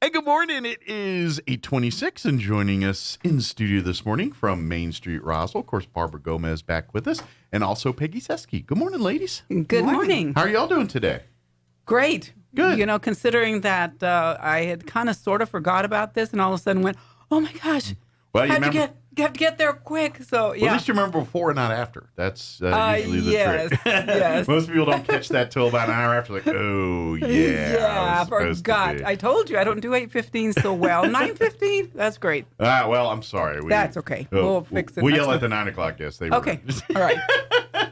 Hey, good morning. It is 8:26, and joining us in studio this morning from MainStreet, Roswell, of course, Barbara Gomez back with us, and also Peggy Seskey. Good morning, ladies. Good morning. How are y'all doing today? Great. Good. You know, considering that I had kind of sort of forgot about this and all of a sudden went, oh my gosh, Well, you had remember, to get there quick. So, well, yeah. at least you remember before and not after. That's usually the yes, trick. yes. Most people don't catch that till about an hour after, like, oh, yeah. Yeah, I was supposed to forgot. be. I told you I don't do 8:15 so well. 9:15? That's great. Well, I'm sorry. That's okay. We'll fix it We'll next yell at time. the 9 o'clock guests. They Okay. were. All right.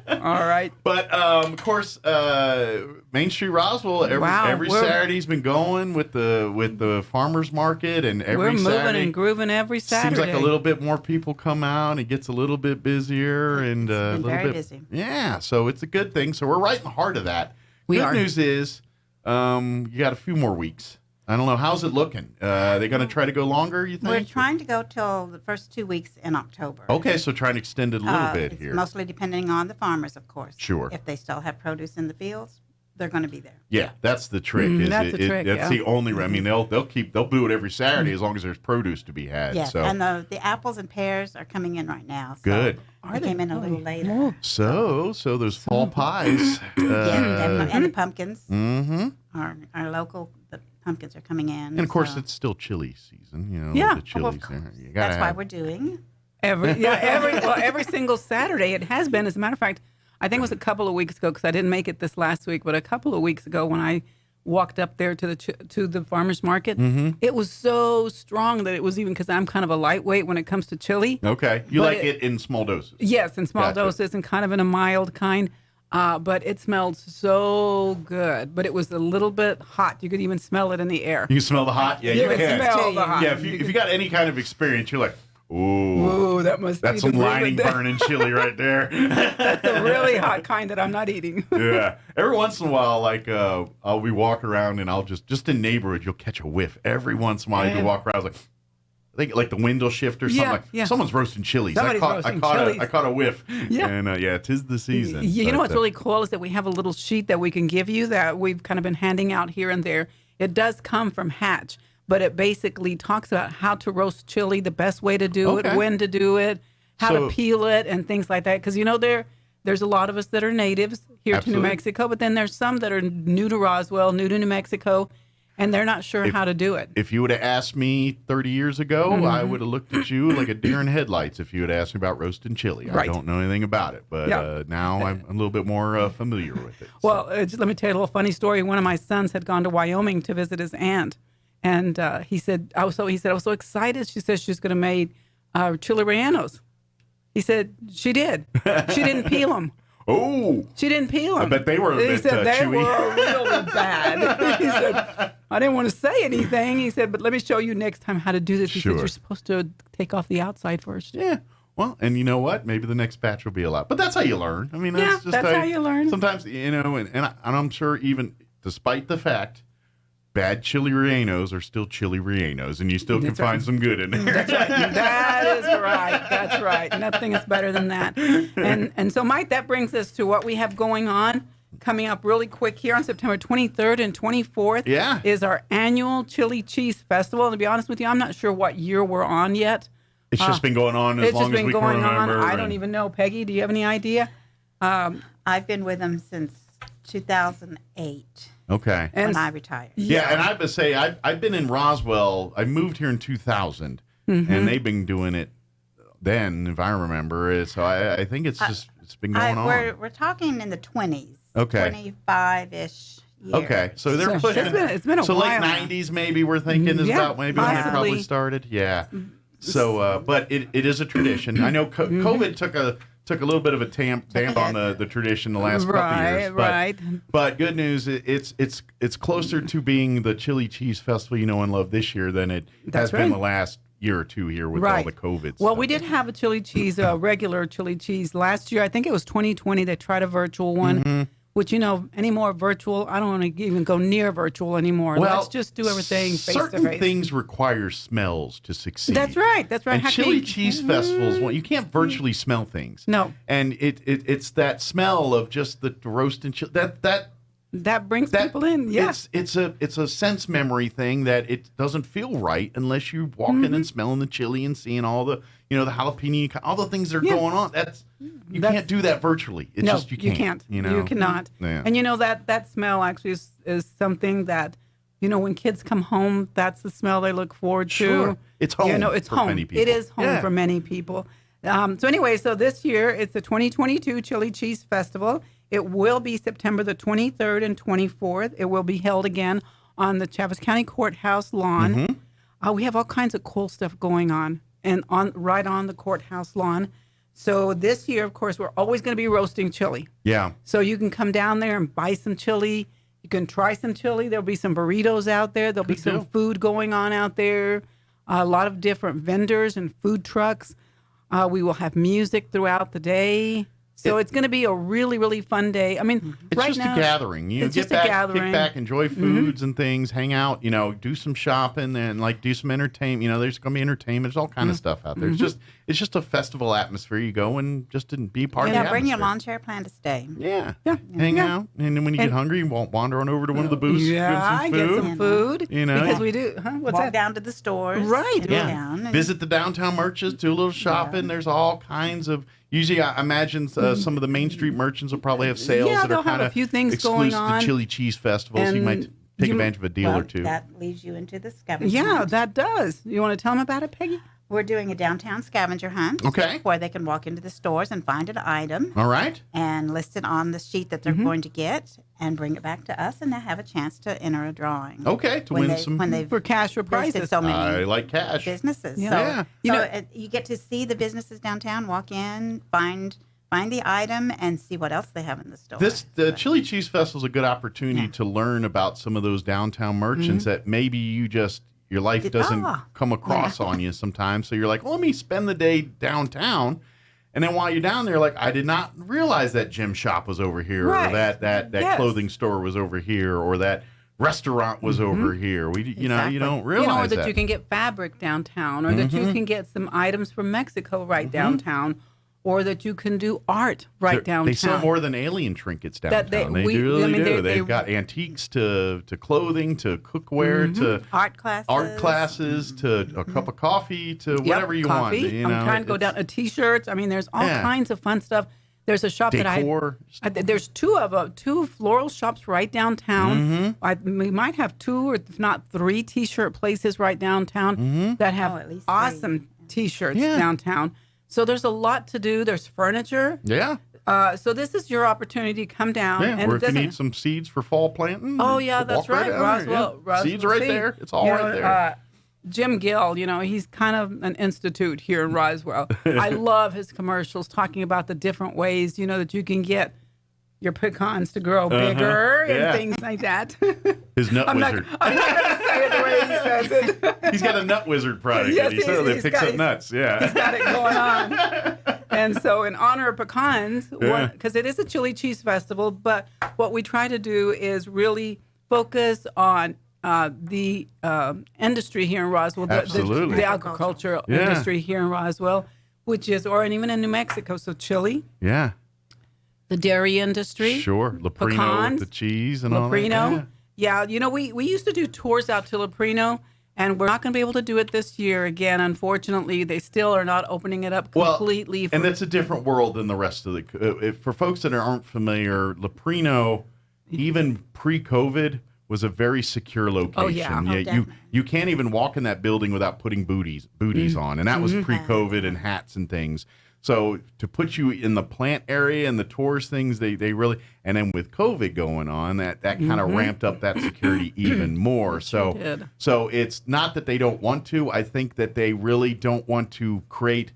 All right. But, of course, MainStreet Roswell, every Saturday's been going with the farmers market, and every We're moving Saturday, and grooving every Saturday. seems like a little bit more people come out. It gets a little bit busier and a little very bit busy. Yeah, so it's a good thing. So we're right in the heart of that. We Good are. news is you got a few more weeks. I don't know. How's it looking? They going to try to go longer, you think? We're trying to go till the first 2 weeks in October. Okay, so trying to extend it a little bit It's here. mostly depending on the farmers, of course. Sure. If they still have produce in the fields, they're going to be there. Yeah, that's the trick. That's the trick, That's yeah. the only. I mean, they'll do it every Saturday as long as there's produce to be had. Yes, So, and the apples and pears are coming in right now. So Good. They came in a little later. Oh, so those fall pies. Yeah, and the pumpkins Mm-hmm. are local. The pumpkins are coming in. And of course, so it's still chili season. You know, Yeah. the Oh, chili's of course. there. You gotta That's why have- we're doing. every single Saturday it has been. As a matter of fact, I think it was a couple of weeks ago because I didn't make it this last week, but a couple of weeks ago when I walked up there to the farmers market, it was so strong that it was even because I'm kind of a lightweight when it comes to chili. Okay, you But like it in small doses. Yes, in small Gotcha. doses and kind of in a mild kind. But it smelled so good. But it was a little bit hot. You could even smell it in the air. You can smell the hot. Yeah, You you can can. smell the hot. Yeah, if you got any kind of experience, you're like, ooh, Ooh, that must that's be some the lining burning chili right there. That's a really hot kind that I'm not eating. Yeah. Every once in a while, like I'll be walking around and I'll just in neighborhood, you'll catch a whiff. Every once in a while, you can walk around. I was like, I think like the window shift or something. Yeah, like yeah. someone's roasting chilies. Somebody's I roasting caught chilies. I caught a whiff. Yeah. And yeah, 'tis the season. You know But, what's really cool is that we have a little sheet that we can give you that we've kind of been handing out here and there. It does come from Hatch, but it basically talks about how to roast chili, the best way to do Okay. it, when to do it, how So- to peel it, and things like that. Because, you know, there's a lot of us that are natives here Absolutely. to New Mexico, but then there's some that are new to Roswell, new to New Mexico, and they're not sure how to do it. If you would have asked me 30 years ago, I would have looked at you like a deer in headlights if you had asked me about roasting chili. I Right. don't know anything about it, but Yeah. now I'm a little bit more familiar with it. Well, just let me tell you a little funny story. One of my sons had gone to Wyoming to visit his aunt, and he said, I was so excited. She said she was going to make chili rellenos. He said she did. She didn't peel them. Oh, She didn't peel them. I bet they were a He bit, said they chewy. were really bad. He said, I didn't want to say anything. He said, but let me show you next time how to do this. He Sure. said, you're supposed to take off the outside first. yeah. Well, and you know what? Maybe the next batch will be a lot. But that's how you learn. I mean, Yeah, that's just that's how you learn. Sometimes, you know, and I'm sure even despite the fact bad chili rellenos are still chili rellenos, and you still can That's right. find some good in there. That's right. That is right. That's right. Nothing is better than that. And so, Mike, that brings us to what we have going on coming up really quick here on September 23rd and 24th. Yeah. Is our annual Chili Cheese Festival. And to be honest with you, I'm not sure what year we're on yet. It's just been going on as It's just long as been we can going on. remember. I don't even know. Peggy, do you have any idea? I've been with them since 2008 Okay. And when I retired. Yeah, and I would say I've been in Roswell. I moved here in 2000, Mm-hmm. and they've been doing it then, if I remember it. So I think it's been going on. We're talking in the 20s. Okay. 25-ish years. Okay, so they're So pushing. it's been a so while late now. '90s, maybe we're thinking is Yeah, about maybe when it probably possibly. started. Yeah. So, but it is a tradition. I know COVID took a little bit of a damp on the tradition the last couple years. Right. But good news, it's closer to being the Chili Cheese Festival you know and love this year than it has That's been right. the last year or two here with all the COVID Well, stuff. we did have a chili cheese, regular chili cheese last year. I think it was 2020. They tried a virtual one, Mm-hmm. which, you know, any more virtual, I don't want to even go near virtual anymore. Well, Let's just do everything face to certain face. things require smells to succeed. That's right. That's right. And How can chili you- cheese festivals, well, you can't virtually smell things. No. And it's that smell of just the roast and chili. That that brings people in. Yeah. It's a sense memory thing that it doesn't feel right unless you walk in and smelling the chili and seeing all the the jalapeno, all the things that are going on. You can't do that virtually. It's no, just you can't. You cannot. Yeah. And that smell actually is something that when kids come home, that's the smell they look forward to. Sure. It's home. It's for home. many people. It is home for many people. So this year it's the 2022 Chili Cheese Festival. It will be September the 23rd and 24th. It will be held again on the Chaves County Courthouse lawn. We have all kinds of cool stuff going on, and right on the courthouse lawn. So this year, of course, we're always going to be roasting chili. Yeah. So you can come down there and buy some chili. You can try some chili. There'll be some burritos out there. There'll be some food going on out there. A lot of different vendors and food trucks. We will have music throughout the day. So it's going to be a really, really fun day. I mean, it's right just now, a gathering. it's Get just a back, gathering. kick back, enjoy foods and things, hang out, do some shopping and do some entertainment. There's going to be entertainment. There's all kind of stuff out there. It's just a festival atmosphere. You go and just be part of the bring your atmosphere. lawn chair, plan to stay. Yeah. Hang out. And then when you get hungry, you won't wander on over to one of the booths. Get some food. Because we do. What's Walk that? down to the stores. Right. In town and Visit the downtown merchants, do a little shopping. There's all kinds of. Usually, I imagine some of the Main Street merchants will probably have sales that they'll are have kind a of few things exclusive going to on. the Chili Cheese Festival, so you might take advantage of a deal or two. That leads you into the scavenger Yeah, hunt. that does. You want to tell them about it, Peggy? We're doing a downtown scavenger hunt. Okay. Where they can walk into the stores and find an item All right. and list it on the sheet that they're going to get and bring it back to us, and they have a chance to enter a drawing. Okay, to win some. When they've For cash or listed prizes. so many I like cash. businesses. Yeah. So you get to see the businesses downtown, walk in, find the item, and see what else they have in the store. The Chili Cheese Festival is a good opportunity to learn about some of those downtown merchants that maybe your life doesn't come across on you sometimes. So you're like, well, let me spend the day downtown. And then while you're down there, like, I did not realize that gym shop was over here, or that clothing store was over here, or that restaurant was over here. You don't realize that that. you can get fabric downtown, or that you can get some items from Mexico right downtown, or that you can do art downtown. They sell more than alien trinkets downtown. They do. They've got antiques to clothing to cookware to art classes to a cup of coffee to whatever you want. I'm trying to go down to T-shirts. I mean, there's all kinds of fun stuff. There's a shop Decor. there's two floral shops right downtown. We might have two or if not three T-shirt places right downtown that have at least awesome T-shirts downtown. So there's a lot to do. There's furniture. Yeah. So this is your opportunity to come down. Yeah, and or if you need some seeds for fall planting. Oh, yeah, that's walk right. down there. Roswell Seeds right there. It's all right there. Jim Gill, he's kind of an institute here in Roswell. I love his commercials talking about the different ways, that you can get your pecans to grow bigger and things like that. His nut wizard. I'm not going to say it the way he says it. He's got a nut wizard product. Yes, He certainly picks up nuts. Yeah. He's got it going on. And so in honor of pecans, because it is a chili cheese festival, but what we try to do is really focus on the industry here in Roswell, Absolutely. the agricultural industry here in Roswell, which is, or even in New Mexico. So chili. Yeah. The dairy industry. Sure. Leprino pecans, with the cheese and all that. Leprino. Yeah, we used to do tours out to Leprino, and we're not going to be able to do it this year again. Unfortunately, they still are not opening it up completely. And it's a different world than the rest of the. For folks that aren't familiar, Leprino, even pre-COVID, was a very secure location. Oh, yeah. You can't even walk in that building without putting booties on, and that was pre-COVID and hats and things. So to put you in the plant area and the tours things, they really, and then with COVID going on, that kind of ramped up that security even more. So it's not that they don't want to. I think that they really don't want to create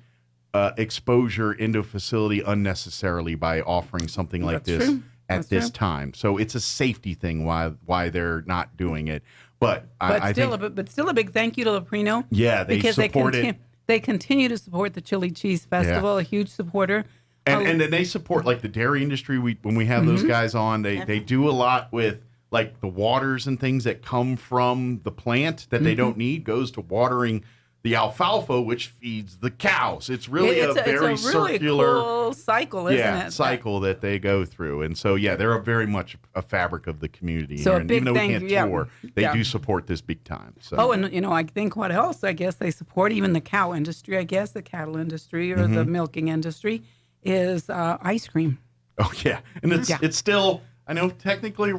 exposure into a facility unnecessarily by offering something like this at this time. So it's a safety thing why they're not doing it. But still a big thank you to Leprino. Yeah, they support it. They continue to support the Chili Cheese Festival, a huge supporter. And then they support like the dairy industry. When we have those guys on, they do a lot with like the waters and things that come from the plant that they don't need goes to watering the alfalfa, which feeds the cows. It's really it's a very it's a really circular cool cycle, isn't it? cycle that they go through. And so, they're very much a fabric of the community. So here. a And big even though thing, we can't tour, they yeah. do support this big time. So. Oh, and I think what else? I guess they support even the cow industry. I guess the cattle industry or the milking industry is ice cream. Oh yeah, and it's still. I know technically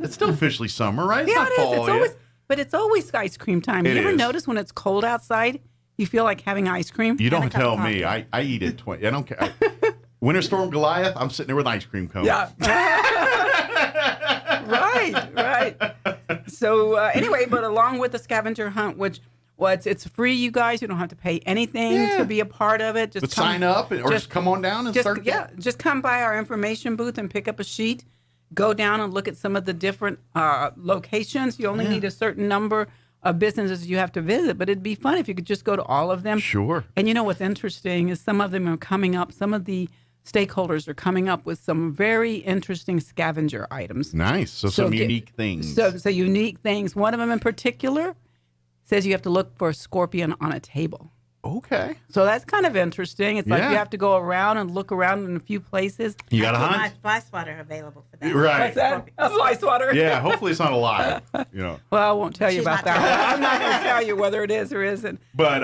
it's still officially summer, right? It's Yeah, not it is. fall It's yet. always, but it's always ice cream time. It You ever is. notice when it's cold outside, you feel like having ice cream? You And a don't cup tell of me. coffee. I eat it. I don't care. Winter Storm Goliath. I'm sitting there with an ice cream cone. Yeah. Right. So anyway, but along with the scavenger hunt, which it's free, you guys. You don't have to pay anything to be a part of it. Just But sign up or just come on down and start. Just come by our information booth and pick up a sheet. Go down and look at some of the different locations. You only need a certain number of businesses you have to visit, but it'd be fun if you could just go to all of them. Sure. And you know what's interesting is some of them are coming up. Some of the stakeholders are coming up with some very interesting scavenger items. Nice. So some unique things. So unique things. One of them in particular says you have to look for a scorpion on a table. Okay. So that's kind of interesting. It's like Yeah. you have to go around and look around in a few places. You got to Keep hunt. my fly swatter available for that. Right. What's that? A fly swatter? Yeah. Hopefully it's not alive. Well, Well, I won't tell you She's about not that. I'm not going to tell you whether it is or isn't. but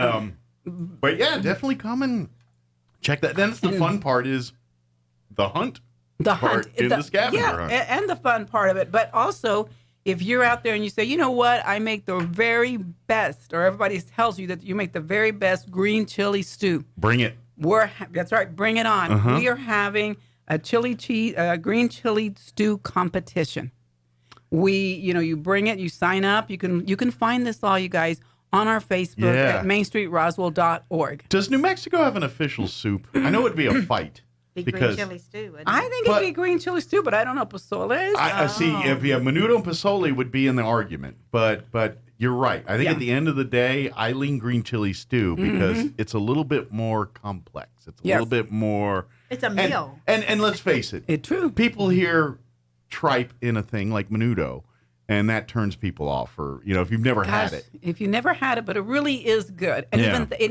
yeah, definitely come and check that. Then the fun part is the hunt. The part hunt. in the scavenger hunt. And the fun part of it. But also, if you're out there and you say, you know what, I make the very best, or everybody tells you that you make the very best green chili stew. Bring it. That's right. Bring it on. We are having a green chili stew competition. You bring it, you sign up. You can find this all, you guys, on our Facebook at MainStreetRoswell.org. Does New Mexico have an official soup? I know it'd be a fight. Big green chili stew. wouldn't I it? think it'd be green chili stew, but I don't know pozole is. I see. If menudo and pozole would be in the argument, but you're right. I think at the end of the day, I lean green chili stew because it's a little bit more complex. It's a little bit more. It's a meal. And let's face it, It's true. people hear tripe in a thing like menudo, and that turns people off. Or if you've never had it. If you never had it, but it really is good. And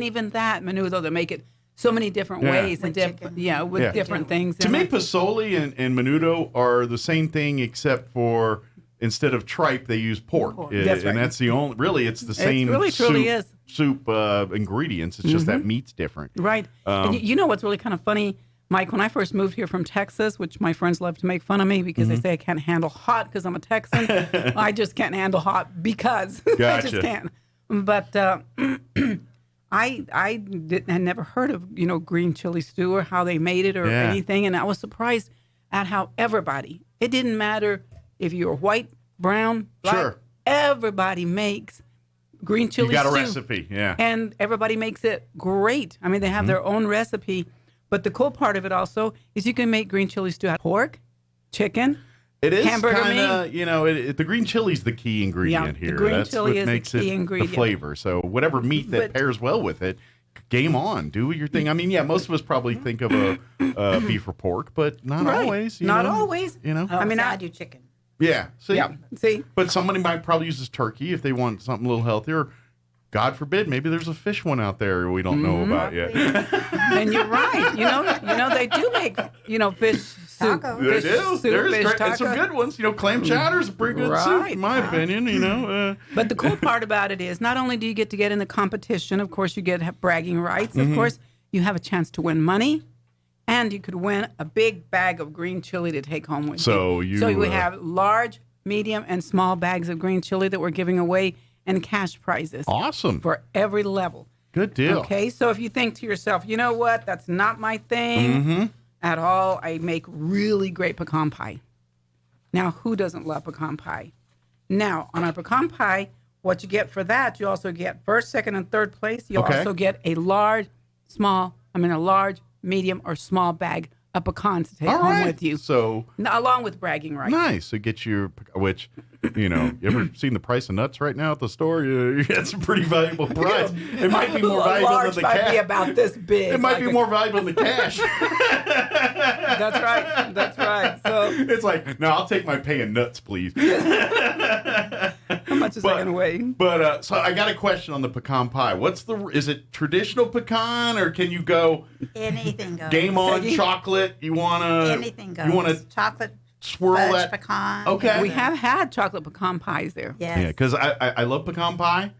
even that menudo, they make it so many different ways With and chicken. with different things. To in me, it. pozole and menudo are the same thing, except for instead of tripe, they use pork. That's right. And that's the only, really, it's the same really truly is. soup ingredients. It's just that meat's different. Right. And you know what's really kind of funny, Mike, when I first moved here from Texas, which my friends love to make fun of me because they say I can't handle hot because I'm a Texan. I just can't handle hot because I Gotcha. just can't. But I had never heard of, green chili stew or how they made it or anything. And I was surprised at how everybody, it didn't matter if you were white, brown, black, Sure. everybody makes green chili You got a stew. recipe, yeah. And everybody makes it great. I mean, they have their own recipe. But the cool part of it also is you can make green chili stew out of pork, chicken. It is Hamburger kind of, the green chili's the key ingredient the here. green That's chili what is the makes key it ingredient. the flavor. So whatever meat that But- pairs well with it, game on. Do your thing. I mean, most of us probably think of a beef or pork, but not Right. always. Not always. Oh, I mean, I I do chicken. Yeah. See? Yeah. See? But somebody might probably use this turkey if they want something a little healthier. God forbid, maybe there's a fish one out there we don't know about yet. And you're right. They do make, fish soup. Tacos. They Fish do. soup, There's fish and some taco. good ones. Clam chowder's a pretty good soup, Right. in my opinion. But the cool part about it is not only do you get to get in the competition, of course, you get bragging rights. Of course, you have a chance to win money. And you could win a big bag of green chili to take home with So you. you, So we have large, medium, and small bags of green chili that we're giving away and cash prizes Awesome. for every level. Good deal. Okay, so if you think to yourself, you know what, that's not my thing at all, I make really great pecan pie. Now, who doesn't love pecan pie? Now, on our pecan pie, what you get for that, you also get first, second, and third place. You Okay. also get a large, medium, or small bag of pecans to take All home right. with you, So along with bragging rights. nice. It gets you, you ever seen the price of nuts right now at the store? You get some pretty valuable price. It might be more A valuable large than the might be cash. about this big. It might like be a- more valuable than the cash. That's right. That's right. So It's like, no, I'll take my pay in nuts, please. how much as I can wait. But so I got a question on the pecan pie. Is it traditional pecan or can you go Anything goes. game on chocolate? You wanna Anything goes. You wanna chocolate swirl fudge that pecan. Okay. We have had chocolate pecan pies there. Yes. Yeah, because I love pecan pie,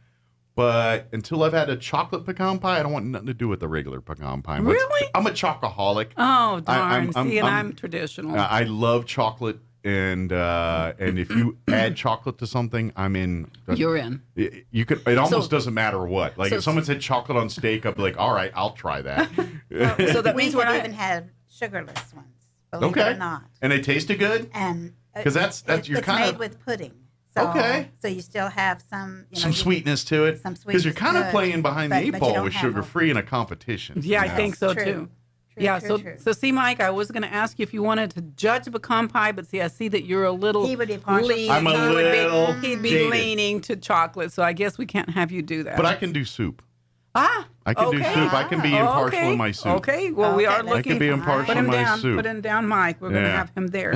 but until I've had a chocolate pecan pie, I don't want nothing to do with the regular pecan pie. Really? I'm a chocoholic. Oh, darn. I'm I'm traditional. I love chocolate, and if you add chocolate to something, I'm in. You're in. You could. It almost doesn't matter what. Like so- if someone said chocolate on steak, I'd be like, all right, I'll try that. So that We means we're have not. even had sugarless ones, believe Okay. it or not. And they tasted good. And 'Cause that's you're it's kind made of- with pudding. So, Okay. So you still have some Some sweetness to it. some Because you're sweetness kind of to it, playing behind the but eight you ball don't with have sugar free in a competition. Yeah, I you know? think so True. too. True, Yeah, true, so true. so see, Mike, I was going to ask you if you wanted to judge a pecan pie, but see, I see that you're a little. He would be partial. I'm a little He'd be jaded. leaning to chocolate, so I guess we can't have you do that. But I can do soup. I can do soup. I can be impartial okay. in my soup. Okay, well, we Okay, are that's looking. I can be fine. impartial Put in him my down. soup. Put him down, Mike. We're going to Yeah. have him there.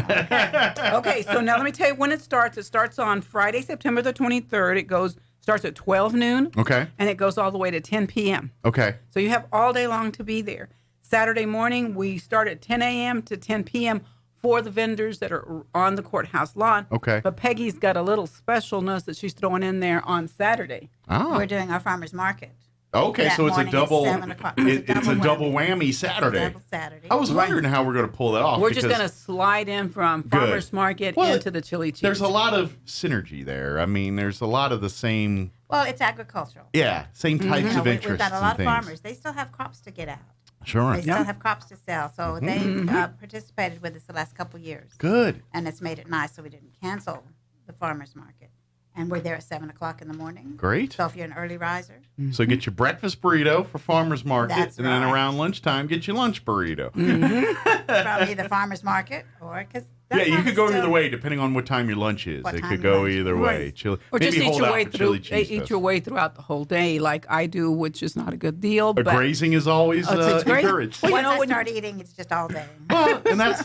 Okay, so now let me tell you when it starts. It starts on Friday, September the 23rd. It starts at 12 noon. Okay. And it goes all the way to 10 p.m. Okay. So you have all day long to be there. Saturday morning, we start at 10 a.m. to 10 p.m. for the vendors that are on the courthouse lawn. Okay. But Peggy's got a little specialness that she's throwing in there on Saturday. Oh. We're doing our farmers market. Okay, that so it's a morning at double. 7 o'clock. It's a double whammy. whammy Saturday. Double Saturday. I was wondering how we're going to pull that off. We're just because going to slide in from farmers market Well, into the chili cheese. There's a lot of synergy there. I mean, there's a lot of the same. Well, it's agricultural. Same types You know, of interests. we've got a lot and of things. farmers. They still have crops to get out. Sure. They still have crops to sell. So they've participated with us the last couple of years. Good. And it's made it nice so we didn't cancel the farmers market. And we're there at 7 o'clock in the morning. Great. So if you're an early riser. So get your breakfast burrito for farmers market, That's and then right. around lunchtime get your lunch burrito. From either farmers market or because Yeah, you could go either way depending on what time your lunch is. What It time could your go lunch either is. way. Right. Chili, Or maybe just eat hold your out way for through. chili cheese Eat fest. your way throughout the whole day, like I do, which is not a good deal. But But grazing is always it's great. encouraged. Well, once you know, I when start eating, it's just all day. Well, and that's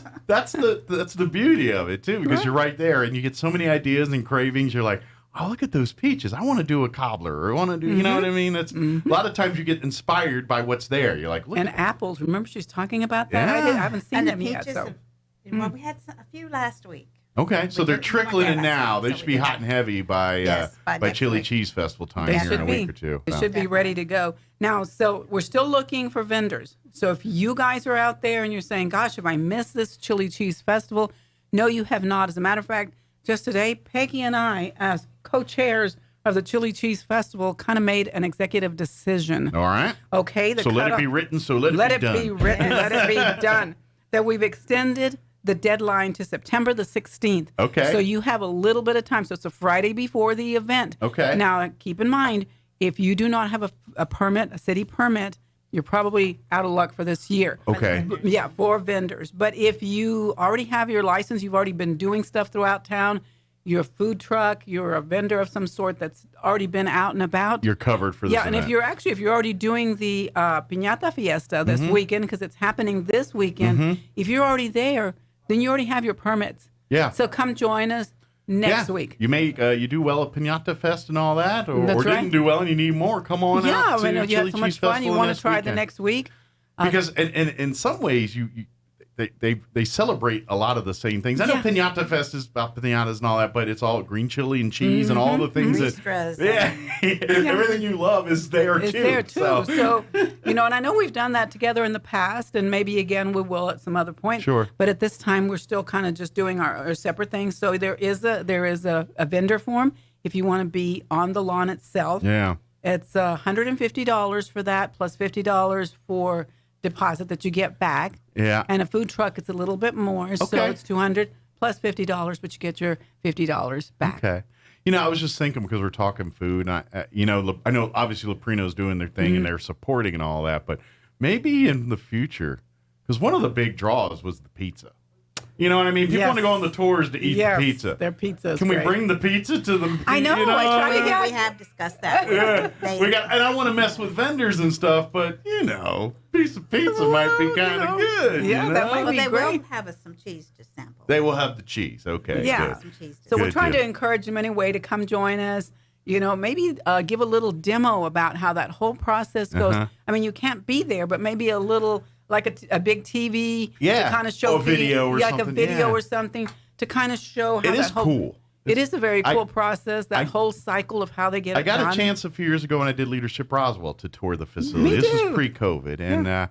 the beauty of it too, because you're right there and you get so many ideas and cravings. You're like, oh, look at those peaches. I want to do a cobbler, or I want to do, you know what I mean? That's a lot of times you get inspired by what's there. You're like, look and at apples. Remember, she's talking about that. Yeah. I haven't seen And the them yet. peaches, So well, we had a few last week. Okay, so We they're did- trickling we in went now. there They last should week, be so we hot and heavy by Yes, by next Chili week. Cheese Festival time They here in should a be. week or two. It So. should be ready to go. Now, so we're still looking for vendors. So if you guys are out there and you're saying, gosh, have I missed this Chili Cheese Festival? No, you have not. As a matter of fact, just today, Peggy and I, as co-chairs of the Chili Cheese Festival, kind of made an executive decision. All right. Okay? So let it be written. So let Let it it be done. be written. Let it be done. That we've extended the deadline to September the 16th. Okay. So you have a little bit of time. So it's a Friday before the event. Okay. Now, keep in mind, if you do not have a permit, a city permit, you're probably out of luck for this year. Okay. Yeah, for vendors. But if you already have your license, you've already been doing stuff throughout town, you're a food truck, you're a vendor of some sort that's already been out and about. You're covered for this Yeah, and event. if you're already doing the Piñata Fiesta this weekend, because it's happening this weekend, if you're already there, then you already have your permits. Yeah. So come join us next week. You may you do well at Piñata Fest and all that, or That's didn't right. do well and you need more. Come on Yeah, out to I know you Chili had so much Cheese fun. Festival You want this to try the weekend. next week? Because in some ways they celebrate a lot of the same things. I know Yeah. Piñata Fest is about piñatas and all that, but it's all green chili and cheese and all the things Ristras that everything you love is there It's too. there too. So, So, and I know we've done that together in the past, and maybe again we will at some other point. Sure. But at this time, we're still kind of just doing our separate things. So there is a vendor form if you want to be on the lawn itself. yeah. It's $150 for that, plus $50 for deposit that you get back. Yeah. And a food truck, it's a little bit more. So Okay. it's $200 plus $50, but you get your $50 back. Okay. I was just thinking because we're talking food, and I know obviously Leprino's doing their thing and they're supporting and all that, but maybe in the future, because one of the big draws was the pizza. You know what I mean? People Yes. want to go on the tours to eat Yes, the pizza. their pizza is Can we great. bring the pizza to them? I know, I tried to get- We have discussed that. Yeah, They- and I want to mess with vendors and stuff, but piece of pizza might be kind of good. Yeah, you that know? might Well, be they great. will have us some cheese to sample. They will have the cheese. Okay. Yeah. Good. Some cheese So too. we're Good trying deal. to encourage them anyway to come join us. Maybe give a little demo about how that whole process goes. Uh-huh. I mean, you can't be there, but maybe a little, like a big TV Yeah. to kind of show Oh, video or like something, a video yeah. or something to kind of show how It that is whole, cool. It is a very I- cool process, that whole cycle of how they get I it got done. a chance a few years ago when I did Leadership Roswell to tour the facility. Me This too. is pre-COVID, and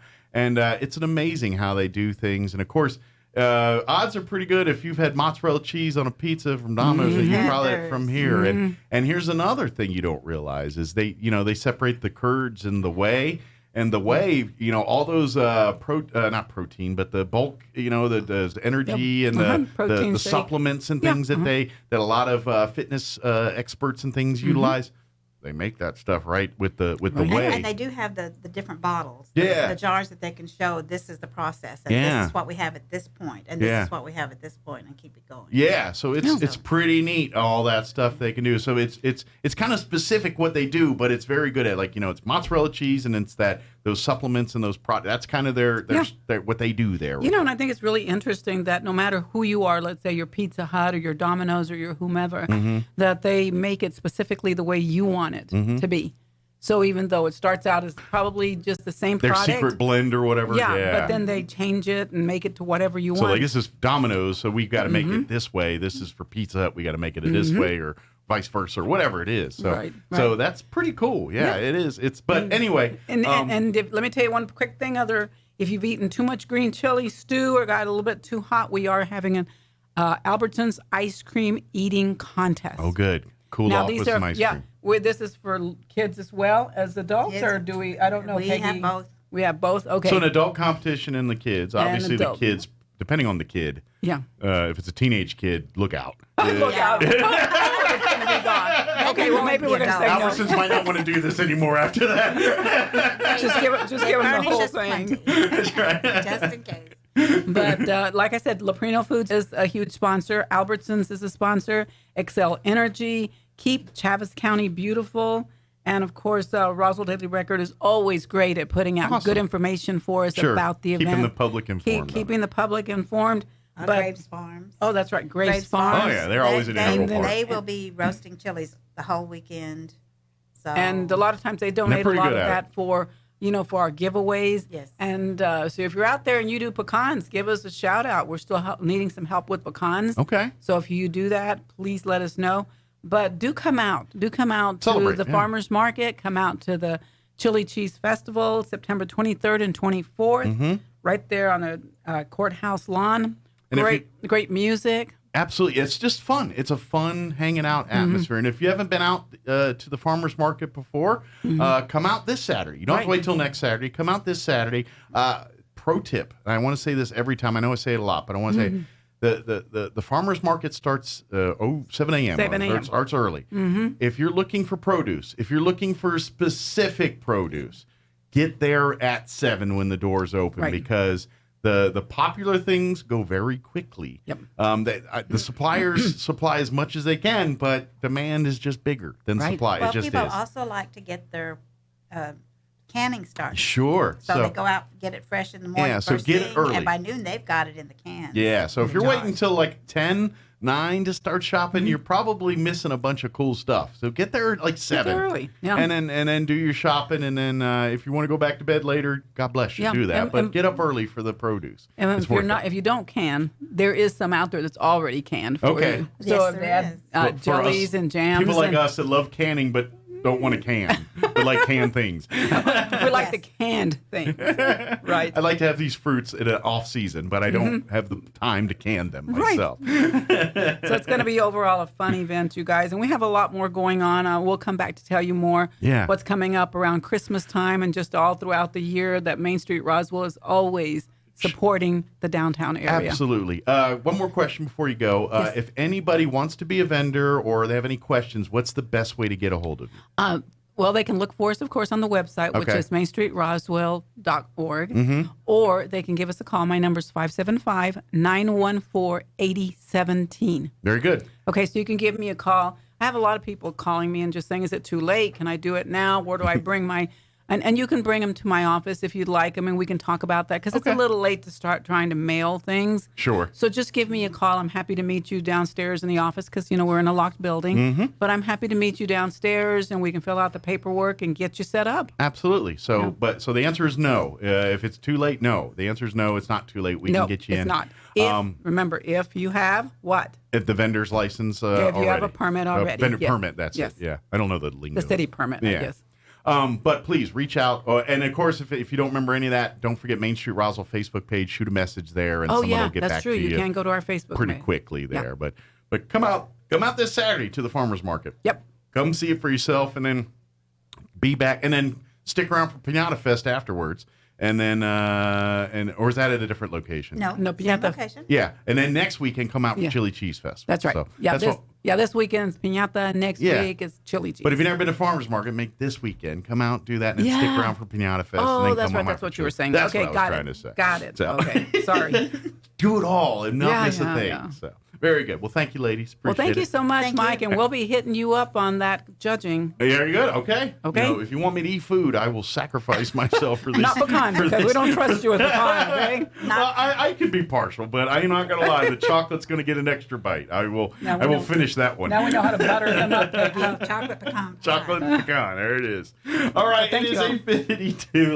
it's an amazing how they do things. And of course, odds are pretty good if you've had mozzarella cheese on a pizza from Domino's, Mm-hmm. and you Mhm. probably had it from here. And here's another thing you don't realize is they separate the curds and the whey. And the whey, all those not protein, but the bulk, the energy and Protein the shake. supplements and things that a lot of fitness experts and things utilize. They make that stuff right with the whey. And they do have the different bottles. Yeah. The jars that they can show this is the process. And Yeah. this is what we have at this point. And this Yeah. is what we have at this point, and keep it going. Yeah, so it's pretty neat all that stuff they can do. So it's kind of specific what they do, but it's very good at it's mozzarella cheese and it's those supplements and those products. That's kind of their what they do there. And I think it's really interesting that no matter who you are, let's say your Pizza Hut or your Domino's or your whomever, that they make it specifically the way you want it to be. So even though it starts out as probably just the same their product, secret blend or whatever. yeah, but then they change it and make it to whatever you so want. like this is Domino's, so we've got to make it this way. This is for Pizza Hut, we got to make it this way, or vice versa, or whatever it is. So Right. so that's pretty cool. Yeah, it is. But anyway, And let me tell you one quick thing. If you've eaten too much green chili stew or got a little bit too hot, we are having an Albertson's ice cream eating contest. oh good, cool Now off these with are some ice cream. this is for kids as well as adults, Kids. or do we? I don't know. We Peggy. have both. We have both. Okay. So an adult competition and the kids. Obviously, the adult. kids, depending on the kid. yeah. If it's a teenage kid, look out. Look Yeah. out. It's gonna be gone. Okay. Well, maybe we're gonna say no. Albertsons might not want to do this anymore after that. Just give them the Furnish whole us thing. plenty, That's right. just in case. But like I said, Leprino Foods is a huge sponsor. Albertsons is a sponsor. Excel Energy. Keep Chaves County beautiful. And of course, Roswell Daily Record is always great at putting out Awesome. good information for us Sure. about the event. Keeping the public informed. of Keeping it. the public informed. On But Graves Farms. oh, that's right, Graves Graves Farms. Oh, yeah, they're always an they, integral they, part. they will be roasting chilies the whole weekend. So And a lot of times they donate a pretty lot good of at that for our giveaways. Yes. And so if you're out there and you do pecans, give us a shout out. We're still needing some help with pecans. Okay. So if you do that, please let us know. But do come out. Do come out Celebrate, to the yeah. farmers market. Come out to the Chili Cheese Festival, September 23rd and 24th, right there on the courthouse lawn. And if Great music. Absolutely. It's just fun. It's a fun hanging out atmosphere. And if you haven't been out to the farmer's market before, come out this Saturday. You don't have to Right. wait till next Saturday. Come out this Saturday. Pro tip, and I want to say this every time. I know I say it a lot, but I want to say the farmer's market starts 7 a.m. 7 a.m. It starts early. If you're looking for produce, if you're looking for specific produce, get there at 7 when the doors open Right. because the popular things go very quickly. Yep. The suppliers supply as much as they can, but demand is just bigger than Right. supply. well, It just people is. also like to get their canning started. Sure. So they go out and get it fresh in the morning. Yeah, so first get it thing, early. And by noon, they've got it in the cans. Yeah, so in if the you're waiting jars. until like 10, 9 to start shopping, you're probably missing a bunch of cool stuff. So get there at like 7. there early, yeah. And then do your shopping, and then if you want to go back to bed later, God bless you, Yeah, do that. and- but and- get up early for the produce. And It's if you're worth not, it. if you don't can, there is some out there that's already canned for Okay. you. Yes, So if there they have is. For us, jellies and jams, People like and us that love canning but don't want to can, but like canned things. we like the Yes. canned things, right? I like to have these fruits in an off season, but I don't have the time to can them Mm-hmm. Right. myself. So it's going to be overall a fun event, you guys, and we have a lot more going on. We'll come back to tell you more. Yeah. What's coming up around Christmas time and just all throughout the year. That MainStreet Roswell is always supporting the downtown area. Absolutely. One more question before you go. If anybody wants to be a vendor or they have any questions, what's the best way to get a hold of you? Well, they can look for us, of course, on the website, which Okay. is mainstreetroswell.org, or they can give us a call. My number is 575-914-8017. Very good. Okay, so you can give me a call. I have a lot of people calling me and just saying, is it too late? Can I do it now? Where do I bring my And you can bring them to my office if you'd like. I mean, we can talk about that because it's a Okay. little late to start trying to mail things. Sure. So just give me a call. I'm happy to meet you downstairs in the office because, we're in a locked building. Mm-hmm. But I'm happy to meet you downstairs and we can fill out the paperwork and get you set up. Absolutely. So, so the answer is no. If it's too late, no. The answer is no. It's not too late. We No, can get you it's in. not. Remember, if you have what? At the vendor's license If already. you have a permit already. vendor Yes. permit, that's Yes. it. Yeah. I don't know the lingo. The city permit, Yeah. I guess. But please reach out. And of course, if you don't remember any of that, don't forget Main Street Roswell Facebook page. Shoot a message there, and Oh, someone yeah, will get that's back true. to You can go to our Facebook pretty page. quickly Yeah. there. But come out this Saturday to the farmers market. Yep. Come see it for yourself, and then be back, and then stick around for Pinata Fest afterwards. And then, or is that at a different location? No, No, same Piñata. location. Yeah, and then next weekend come out for Yeah. Chili Cheese Festival. That's right. So Yeah, that's this weekend's piñata. Next Yeah. week is chili cheese. But if you've never been to farmers market, make this weekend. Come out, do that, and then stick Yeah. around for Pinata Fest. Oh, and then that's come right. on That's out for what you were chili. saying. That's Okay, what I got was it. trying to say. Got it. So- Okay, sorry. Do it all and not Yeah, miss a yeah, thing. yeah. So very good. Well, thank you, ladies. Well, Appreciate thank you it. so much, Thank you. Mike, and we'll be hitting you up on that judging. Very good. Okay. Okay. If you want me to eat food, I will sacrifice myself for this. Not pecan, for because we this. don't trust you with pecan, okay? Well, I could be partial, but I'm not going to lie. The chocolate's going to get an extra bite. I will. Now we I will know- finish that one. Now we know how to butter them up, Peggy. Chocolate pecan. Chocolate pecan. There it is. All right. Thank it is you. 8:52.